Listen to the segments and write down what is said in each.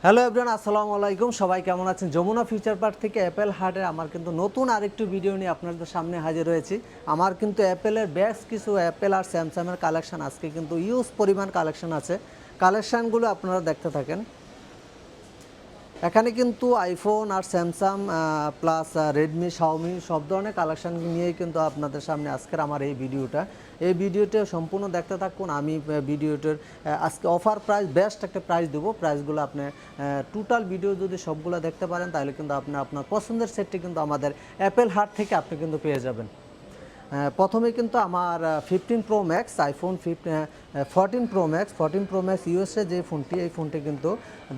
Hello everyone, আসসালামু আলাইকুম। সবাই কেমন আছেন? যমুনা ফিউচার পার্ক থেকে অ্যাপেল হার্টের আমার কিন্তু নতুন আরেকটু ভিডিও নিয়ে আপনাদের সামনে হাজির হয়েছি। আমার কিন্তু অ্যাপেলের বেশ কিছু অ্যাপেল আর স্যামসাংয়ের কালেকশন আজকে কিন্তু ইউজ পরিমাণ কালেকশন আছে। কালেকশানগুলো আপনারা দেখতে থাকেন। এখানে কিন্তু আইফোন আর স্যামসাং প্লাস রেডমি, শাওমি সব ধরনের কালেকশান নিয়েই কিন্তু আপনাদের সামনে আজকের আমার এই ভিডিওটা। এই ভিডিওটা সম্পূর্ণ দেখতে থাকুন। আমি ভিডিওটার আজকে অফার প্রাইস, বেস্ট একটা প্রাইস দেবো। প্রাইসগুলো আপনি টোটাল ভিডিও যদি সবগুলো দেখতে পারেন তাহলে কিন্তু আপনি আপনার পছন্দের সেটটি কিন্তু আমাদের অ্যাপেল হার্ট থেকে আপনি কিন্তু পেয়ে যাবেন। প্রথমে কিন্তু আমার 15 pro max, iPhone 14 pro max USA যে ফোনটি, এই ফোনটি কিন্তু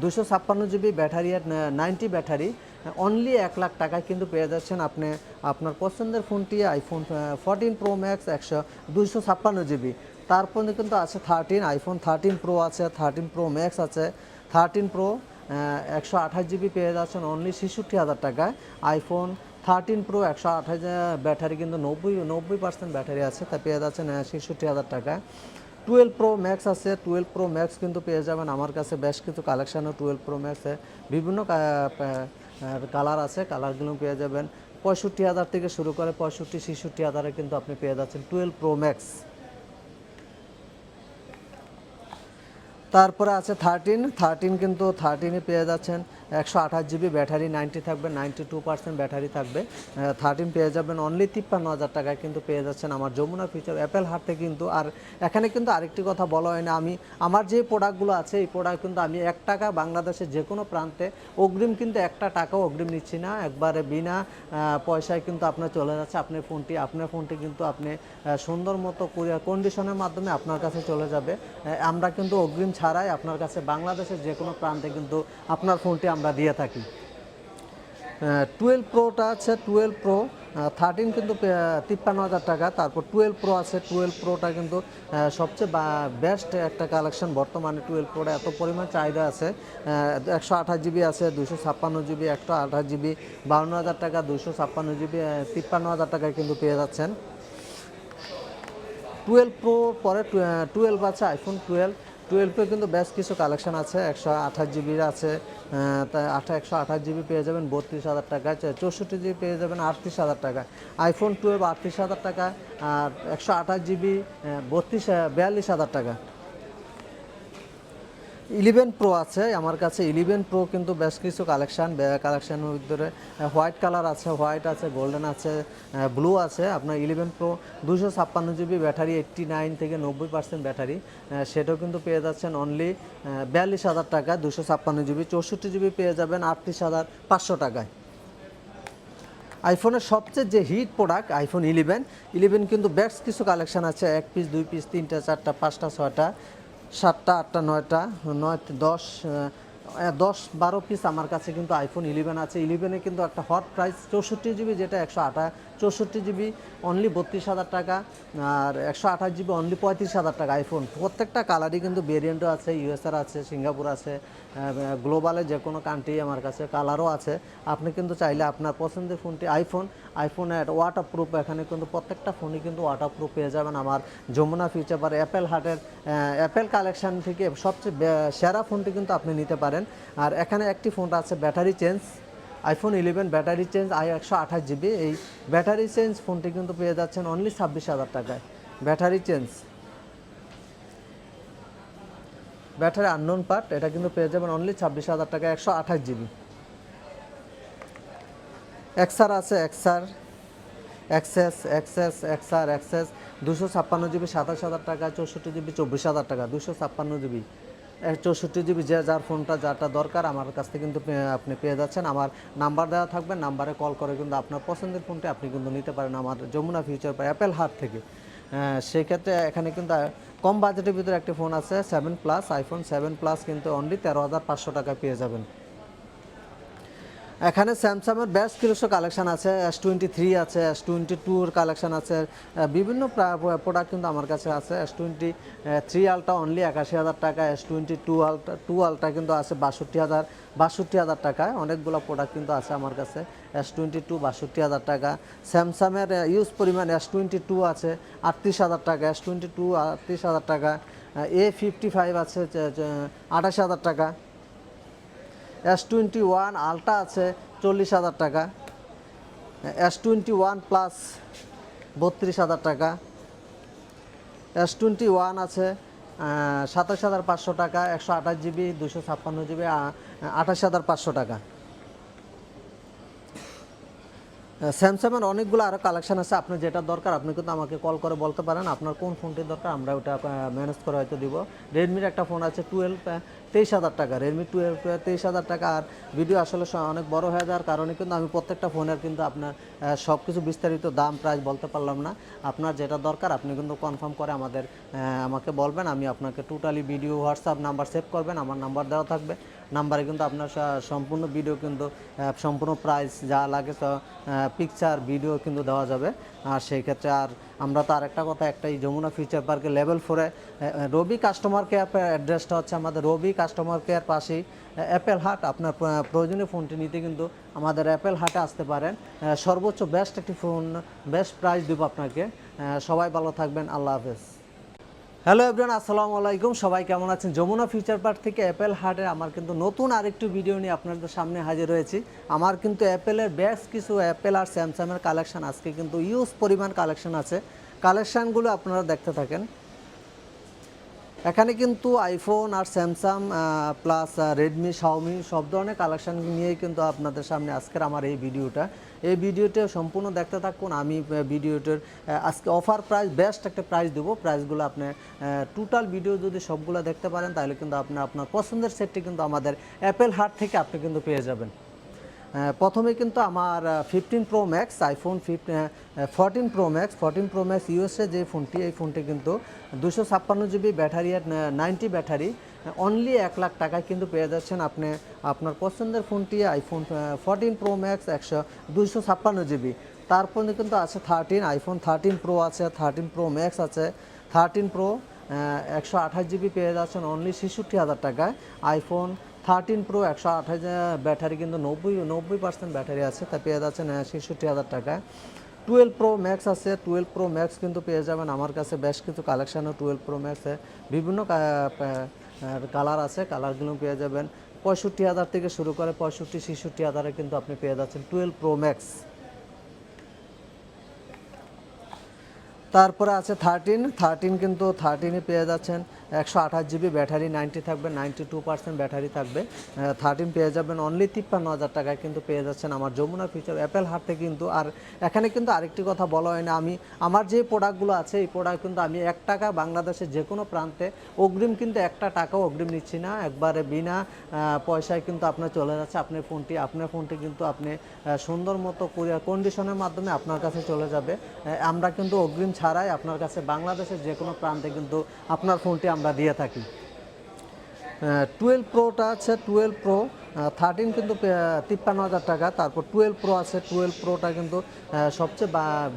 256 জিবি ব্যাটারি আর 90 ব্যাটারি অনলি 1 লাখ টাকায় কিন্তু পেয়ে যাচ্ছেন আপনি আপনার পছন্দের ফোনটি। IPhone 14 pro max 256 GB. তারপরে কিন্তু আছে আইফোন 13 প্রো আছে, 13 প্রো ম্যাক্স আছে, 13 প্রো 128 জিবি পেয়ে যাচ্ছেন অনলি 66,000 টাকায়। আইফোন 13 প্রো 128 ব্যাটারি কিন্তু 90% ব্যাটারি আছে, তা পেয়ে যাচ্ছেন 66,000 টাকায়। 12 প্রো ম্যাক্স আছে, 12 প্রো ম্যাক্স কিন্তু পেয়ে যাবেন আমার কাছে বেশ কিছু কালেকশানও 12 প্রো ম্যাক্সে বিভিন্ন কালার আছে, কালারগুলো পেয়ে যাবেন 65,000 থেকে শুরু করে 65-66,000 কিন্তু আপনি পেয়ে যাচ্ছেন 12 প্রো ম্যাক্স। তারপরে আছে 13 কিন্তু 13 পেয়ে যাচ্ছেন 128 জিবি ব্যাটারি, 90 থাকবে, 92% ব্যাটারি থাকবে। 13 পেয়ে যাবেন অনলি 53,000 টাকায় কিন্তু পেয়ে যাচ্ছেন আমার যমুনা ফিউচার অ্যাপেল হার্টে কিন্তু। আর এখানে কিন্তু আরেকটি কথা বলা হয় না, আমি আমার যে প্রোডাক্টগুলো আছে এই প্রোডাক্ট কিন্তু আমি 1 টাকা বাংলাদেশের যে কোনো প্রান্তে অগ্রিম কিন্তু 1টা টাকাও অগ্রিম নিচ্ছি না, একবারে বিনা পয়সায় কিন্তু আপনার চলে যাচ্ছে আপনার ফোনটি কিন্তু আপনি সুন্দর মতো কন্ডিশনের মাধ্যমে আপনার কাছে চলে যাবে। আমরা কিন্তু অগ্রিম ছাড়াই আপনার কাছে বাংলাদেশের যে কোনো প্রান্তে কিন্তু আপনার ফোনটি আমরা দিয়ে থাকি। 12 প্রোটা আছে, 12 প্রো 13 কিন্তু 53,000 টাকা। তারপর 12 প্রো আছে, 12 প্রোটা কিন্তু সবচেয়ে বেস্ট একটা কালেকশন বর্তমানে। 12 প্রোটা এত পরিমাণ চাহিদা আছে, 128 জিবি আছে, 256 জিবি, 128 জিবি 52,000 টাকা, 256 জিবি 53,000 টাকায় কিন্তু পেয়ে যাচ্ছেন। 12 প্রো পরে 12 আছে, আইফোন 12 কিন্তু বেশ কিছু কালেকশন আছে, 128 জিবির আছে, তাই 128 জিবি পেয়ে যাবেন 32,000 টাকা, 64 জিবি পেয়ে যাবেন 38,000 টাকা। আইফোন 12 38,000 টাকা, আর 128 জিবি 42,000 টাকা। 11 প্রো আছে আমার কাছে, 11 প্রো কিন্তু বেশ কিছু কালেকশানের ভিতরে হোয়াইট কালার আছে, হোয়াইট আছে, গোল্ডেন আছে, ব্লু আছে। আপনার 11 প্রো 256 জিবি ব্যাটারি, 89 থেকে 90% ব্যাটারি, সেটাও কিন্তু পেয়ে যাচ্ছেন অনলি 42,000 টাকা। 256 জিবি, 64 জিবি পেয়ে যাবেন 38,500 টাকায়। আইফোনের সবচেয়ে যে হিট প্রোডাক্ট আইফোন 11 কিন্তু বেশ কিছু কালেকশান আছে, 1 পিস, 2 পিস, 3টা, 4টা, 5টা, 6টা, 7টা, 8টা, 9টা, 10-12 পিস আমার কাছে কিন্তু আইফোন 11 আছে। 11-এ কিন্তু একটা হট প্রাইস 64 জিবি, যেটা 64 জিবি অনলি 32,000 টাকা, আর 128 জিবি অনলি 35,000 টাকা। আইফোন প্রত্যেকটা কালারই কিন্তু ভেরিয়েন্টও আছে, ইউএসআর আছে, সিঙ্গাপুর আছে, গ্লোবালে যে কোনো কান্ট্রি আমার কাছে কালারও আছে। আপনি কিন্তু চাইলে আপনার পছন্দের ফোনটি আইফোনের ওয়াটারপ্রুফ, এখানে কিন্তু প্রত্যেকটা ফোনই কিন্তু ওয়াটারপ্রুফ পেয়ে যাবেন আমার যমুনা ফিউচার পার্ক অ্যাপেল হার্টের অ্যাপেল কালেকশান থেকে। সবচেয়ে সেরা ফোনটি কিন্তু আপনি নিতে পারেন। আর এখানে একটি ফোনটা আছে battery change, iPhone 11 battery change 128 GB. এই ব্যাটারি চেঞ্জ ফোনটি কিন্তু পেয়ে যাচ্ছেন অনলি 26,000 টাকায়। Battery change, battery unknown part, এটা কিন্তু পেয়ে যাবেন অনলি 26,000 টাকা, 128 জিবি। এক্সআর আছে, এক্সএস 256 জিবি 27,000 টাকা, 64 জিবি 24,000 টাকা। 256 জিবি 64 জিবি, যে যার ফোনটা যারটা দরকার আমার কাছ থেকে কিন্তু আপনি পেয়ে যাচ্ছেন। আমার নাম্বার দেওয়া থাকবে, নাম্বারে কল করে কিন্তু আপনার পছন্দের ফোনটি আপনি কিন্তু নিতে পারেন আমার Jamuna future park apple heart থেকে। সেক্ষেত্রে এখানে কিন্তু কম বাজেটের ভিতরে একটি ফোন আছে 7 প্লাস, আইফোন 7 প্লাস কিন্তু অনলি 13,500 টাকায় পেয়ে যাবেন। এখানে স্যামসাংয়ের বেশ কিছু কালেকশান আছে, S23 আছে, S22 কালেকশান আছে, বিভিন্ন প্রোডাক্ট কিন্তু আমার কাছে আছে। S23 আলট্রা অনলি 81,000 টাকা, S22 আলট্রা কিন্তু আছে 62,000 টাকায়। অনেকগুলো প্রোডাক্ট কিন্তু আছে আমার কাছে। S22 62,000 টাকা। স্যামসাংয়ের ইউজ পরিমাণ S22 আছে 38,000 টাকা, S22 38,000 টাকা। A55 আছে 28,000 টাকা। S21 আলট্রা আছে 40,000 টাকা, S21 প্লাস 32,000 টাকা, S21 আছে 27,500 টাকা, 128 GB 256 GB 28,500 টাকা। স্যামসাংয়ের অনেকগুলো আরও কালেকশন আছে, আপনার যেটা দরকার আপনি কিন্তু আমাকে কল করে বলতে পারেন আপনার কোন ফোনটি দরকার, আমরা ওটা ম্যানেজ করে হয়তো দিব। রেডমির একটা ফোন আছে 23,000 টাকা, রেডমি 12 23,000 টাকা। আর ভিডিও আসলে অনেক বড় হয়ে যাওয়ার কারণে কিন্তু আমি প্রত্যেকটা ফোনের কিন্তু আপনার সব কিছু বিস্তারিত দাম প্রাইস বলতে পারলাম না। আপনার যেটা দরকার আপনি কিন্তু কনফার্ম করে আমাকে বলবেন, আমি আপনাকে totally video WhatsApp number save করবেন, আমার নাম্বার দেওয়া থাকবে। নাম্বারে কিন্তু আপনার সম্পূর্ণ ভিডিও কিন্তু সম্পূর্ণ প্রাইস যা লাগে পিকচার ভিডিও কিন্তু দেওয়া যাবে। আর সেই ক্ষেত্রে আর আমরা তো আরেকটা কথা, একটাই যমুনা ফিউচার পার্কে লেভেল 4-এ রবি কাস্টমার কেয়ার অ্যাড্রেসটা হচ্ছে আমাদের রবি কাস্টমার কেয়ার পাশেই অ্যাপেল হাট। আপনার প্রয়োজনীয় ফোনটি নিতে কিন্তু আমাদের অ্যাপেল হাটে আসতে পারেন। সর্বোচ্চ বেস্ট একটি ফোন, বেস্ট প্রাইস দেবো আপনাকে। সবাই ভালো থাকবেন, আল্লাহ হাফেজ। হ্যালো এভরিওয়ান, আসসালামু আলাইকুম। সবাই কেমন আছেন? যমুনা ফিউচার পার্ক থেকে অ্যাপেল হাটে আমার কিন্তু নতুন আরেকটু ভিডিও নিয়ে আপনাদের সামনে হাজির হয়েছি। আমার কিন্তু অ্যাপেলের বেশ কিছু অ্যাপেল আর স্যামসাংয়ের কালেকশন আজকে কিন্তু ইউজ পরিমাণ কালেকশন আছে। কালেকশানগুলো আপনারা দেখতে থাকেন। এখানে কিন্তু আইফোন আর স্যামসাং প্লাস রেডমি শাওমি সব ধরনের কালেকশান নিয়েই কিন্তু আপনাদের সামনে আজকের আমার এই ভিডিওটা সম্পূর্ণ দেখতে থাকুন। আমি ভিডিওটার আজকে অফার প্রাইস বেস্ট একটা প্রাইস দেবো। প্রাইসগুলো আপনি টোটাল ভিডিও যদি সবগুলো দেখতে পারেন তাহলে কিন্তু আপনার পছন্দের সেটটি কিন্তু আমাদের অ্যাপেল হাট থেকে আপনি কিন্তু পেয়ে যাবেন। প্রথমে কিন্তু আমার 15 pro max iPhone 14 pro max USA যে ফোনটি, এই ফোনটি কিন্তু 256 GB ব্যাটারি আর 90 ব্যাটারি অনলি 1 লাখ টাকায় কিন্তু পেয়ে যাচ্ছেন আপনি আপনার পছন্দের ফোনটি আইফোন 14 প্রো ম্যাক্স 256 GB। তারপরে কিন্তু আছে আইফোন 13 প্রো আছে, 13 প্রো ম্যাক্স আছে, 13 প্রো 128 GB পেয়ে যাচ্ছেন অনলি 66,000 টাকায়। আইফোন 13 প্রো 128 ব্যাটারি কিন্তু 90% ব্যাটারি আছে, তা পেয়ে যাচ্ছেন 66,000 টাকায়। 12 প্রো ম্যাক্স আছে, 12 প্রো ম্যাক্স কিন্তু পেয়ে যাবেন আমার কাছে বেশ কিছু কালেকশানও 12 প্রো ম্যাক্সে বিভিন্ন কালার আছে, কালারগুলো পেয়ে যাবেন 65,000 থেকে শুরু করে 65-66,000 কিন্তু আপনি পেয়ে যাচ্ছেন 12 প্রো ম্যাক্স। তারপরে আছে 13 কিন্তু 13-ই পেয়ে যাচ্ছেন 128 GB ব্যাটারি 90 থাকবে, 92% ব্যাটারি থাকবে। 13 পেয়ে যাবেন অনলি 53,000 টাকায় কিন্তু পেয়ে যাচ্ছেন আমার যমুনা ফিউচার অ্যাপেল হাটে কিন্তু। আর এখানে কিন্তু আরেকটি কথা বলা হয় না, আমার যে প্রোডাক্টগুলো আছে এই প্রোডাক্ট কিন্তু আমি 1 টাকা বাংলাদেশের যে কোনো প্রান্তে অগ্রিম কিন্তু 1 টাকাও অগ্রিম নিচ্ছি না, একবারে বিনা পয়সায় কিন্তু আপনার চলে যাচ্ছে আপনার ফোনটি কিন্তু আপনি সুন্দর মতো কুরিয়ার কন্ডিশনের মাধ্যমে আপনার কাছে চলে যাবে। আমরা কিন্তু অগ্রিম ছাড়াই আপনার কাছে বাংলাদেশের যে কোনো প্রান্তে কিন্তু আপনার ফোনটি আমরা দিয়ে থাকি। 12 প্রোটা আছে, 12 প্রো 13 কিন্তু 53,000 টাকা। তারপর 12 প্রো আছে, 12 প্রোটা কিন্তু সবচেয়ে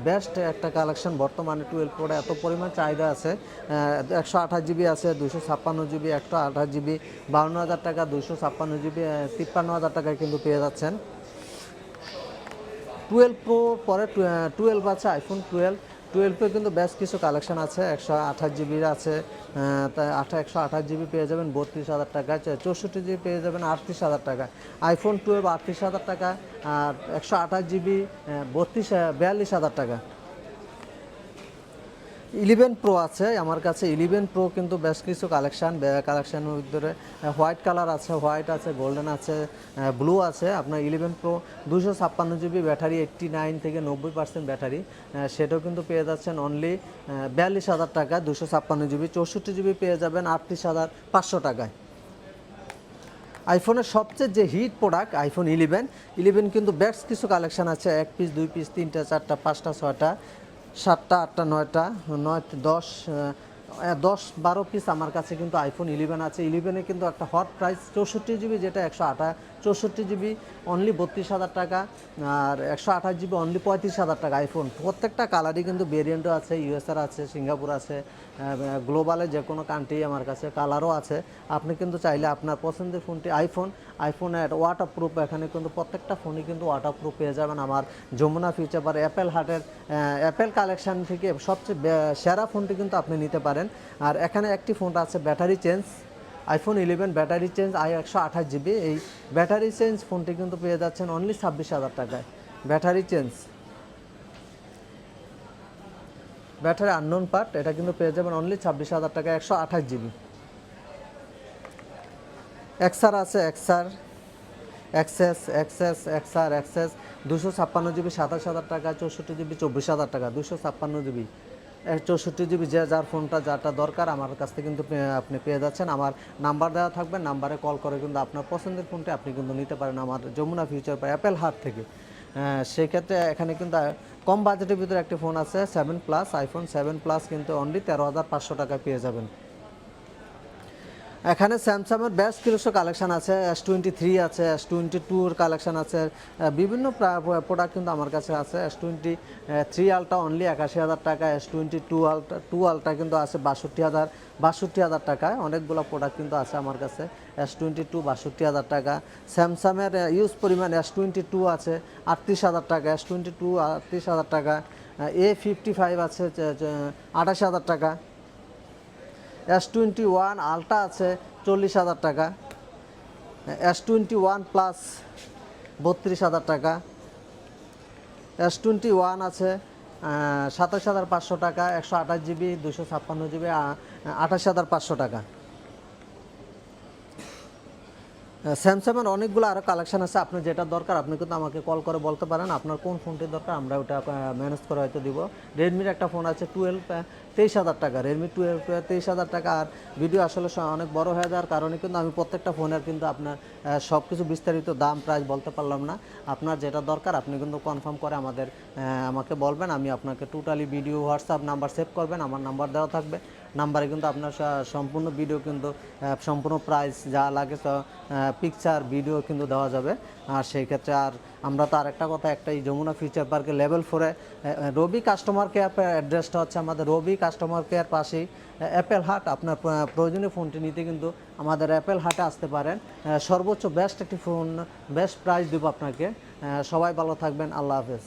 বেস্ট একটা কালেকশন বর্তমানে। 12 প্রোটা এত পরিমাণ চাহিদা আছে, 128 GB আছে, 256 GB 128 GB 52,000 টাকা, 256 GB 53,000 টাকায় কিন্তু পেয়ে যাচ্ছেন। 12 প্রো পরে 12 আছে, আইফোন 12 কিন্তু বেশ কিছু কালেকশন আছে, 128 GB আছে, 128 GB পেয়ে যাবেন 32,000 টাকা, 64 GB পেয়ে যাবেন 38,000 টাকা। আইফোন 12 38,000 টাকা, আর 128 GB 42,000 টাকা। 11 প্রো আছে আমার কাছে, 11 প্রো কিন্তু বেশ কিছু কালেকশানের ভিতরে হোয়াইট কালার আছে, হোয়াইট আছে, গোল্ডেন আছে, ব্লু আছে। আপনার 11 প্রো 256 GB ব্যাটারি 89 থেকে 90% ব্যাটারি, সেটাও কিন্তু পেয়ে যাচ্ছেন অনলি 42,000 টাকা। 256 GB 64 GB পেয়ে যাবেন 38,500 টাকায়। আইফোনের সবচেয়ে যে হিট প্রোডাক্ট আইফোন 11 কিন্তু বেশ কিছু কালেকশান আছে, 1 পিস 2 পিস 3টা 4টা 5টা 6টা 7টা 8টা 9টা 10-12 পিস আমার কাছে কিন্তু আইফোন 11 আছে। 11-এ কিন্তু একটা হট প্রাইস 64 GB যেটা 64 GB অনলি 32,000 টাকা, আর 128 GB অনলি 35,000 টাকা। আইফোন প্রত্যেকটা কালারই কিন্তু ভেরিয়েন্টও আছে, ইউএসআর আছে, সিঙ্গাপুর আছে, গ্লোবালে যে কোনো কান্ট্রি আমার কাছে কালারও আছে। আপনি কিন্তু চাইলে আপনার পছন্দের ফোনটি আইফোনের ওয়াটারপ্রুফ, এখানে কিন্তু প্রত্যেকটা ফোনই কিন্তু ওয়াটারপ্রুফ পেয়ে যাবেন আমার যমুনা ফিউচার পার্ক অ্যাপেল হাটের অ্যাপেল কালেকশান থেকে সবচেয়ে সেরা ফোনটি কিন্তু আপনি নিতে পারেন। আর এখানে একটি ফোনটা আছে battery change, iPhone 11 battery change 128 GB। এই ব্যাটারি চেঞ্জ ফোনটি কিন্তু পেয়ে যাচ্ছেন অনলি 26,000 টাকায়। Battery change, battery unknown part, এটা কিন্তু পেয়ে যাবেন অনলি 26,000 টাকা, 128 GB। এক্সআর আছে, এক্সআর এক্সএস 256 GB 27,000 টাকা, 64 GB 24,000 টাকা, 256 GB 64 GB। যে যার ফোনটা যারটা দরকার আমার কাছ থেকে কিন্তু আপনি পেয়ে যাচ্ছেন। আমার নাম্বার দেওয়া থাকবে, নাম্বারে কল করে কিন্তু আপনার পছন্দের ফোনটি আপনি কিন্তু নিতে পারেন আমার যমুনা ফিউচার বা অ্যাপেল হাট থেকে। সেক্ষেত্রে এখানে কিন্তু কম বাজেটের ভিতরে একটি ফোন আছে 7 প্লাস, আইফোন 7 প্লাস কিন্তু অনলি 13,500 টাকায় পেয়ে যাবেন। এখানে স্যামসাংয়ের বেশ কিছু কালেকশন আছে, S23 আছে, S22 এর কালেকশন আছে, বিভিন্ন প্রোডাক্ট কিন্তু আমার কাছে আছে। S23 আলট্রা অনলি 81,000 টাকা, S22 আলট্রা কিন্তু আছে 62,000 টাকায়। অনেকগুলো প্রোডাক্ট কিন্তু আছে আমার কাছে। S22 62,000 টাকা। স্যামসাংয়ের ইউজ পরিমাণ S22 আছে 38,000 টাকা, S22 38,000 টাকা। A55 আছে 28,000 টাকা। S21 আলট্রা আছে 40,000 টাকা, S21 প্লাস 32,000 টাকা, S21 আছে 27,500 টাকা, 128 GB 256 GB 28,500 টাকা। স্যামসাংয়ের অনেকগুলো আরও কালেকশন আছে, আপনার যেটা দরকার আপনি কিন্তু আমাকে কল করে বলতে পারেন আপনার কোন ফোনটি দরকার, আমরা ওটা ম্যানেজ করে হয়তো দিব। রেডমির একটা ফোন আছে 12 23,000 টাকা, রেডমি 12 23,000 টাকা। আর ভিডিও আসলে অনেক বড় হয়ে যাওয়ার কারণে কিন্তু আমি প্রত্যেকটা ফোনের কিন্তু আপনার সব কিছু বিস্তারিত দাম প্রাইস বলতে পারলাম না। আপনার যেটা দরকার আপনি কিন্তু কনফার্ম করে আমাকে বলবেন, আমি আপনাকে totally video WhatsApp number save করবেন, আমার নাম্বার দেওয়া থাকবে। নাম্বারে কিন্তু আপনার সম্পূর্ণ ভিডিও কিন্তু সম্পূর্ণ প্রাইস যা লাগে পিকচার ভিডিও কিন্তু দেওয়া যাবে। আর সেই ক্ষেত্রে আর আমরা তো আরেকটা কথা, একটাই যমুনা ফিউচার পার্কে লেভেল 4-এ রবি কাস্টমার কেয়ার অ্যাড্রেসটা হচ্ছে আমাদের রবি কাস্টমার কেয়ার পাশেই অ্যাপেল হাট। আপনার প্রয়োজনীয় ফোনটি নিতে কিন্তু আমাদের অ্যাপেল হাটে আসতে পারেন। সর্বোচ্চ বেস্ট একটি ফোন, বেস্ট প্রাইস দেবো আপনাকে। সবাই ভালো থাকবেন, আল্লাহ হাফেজ।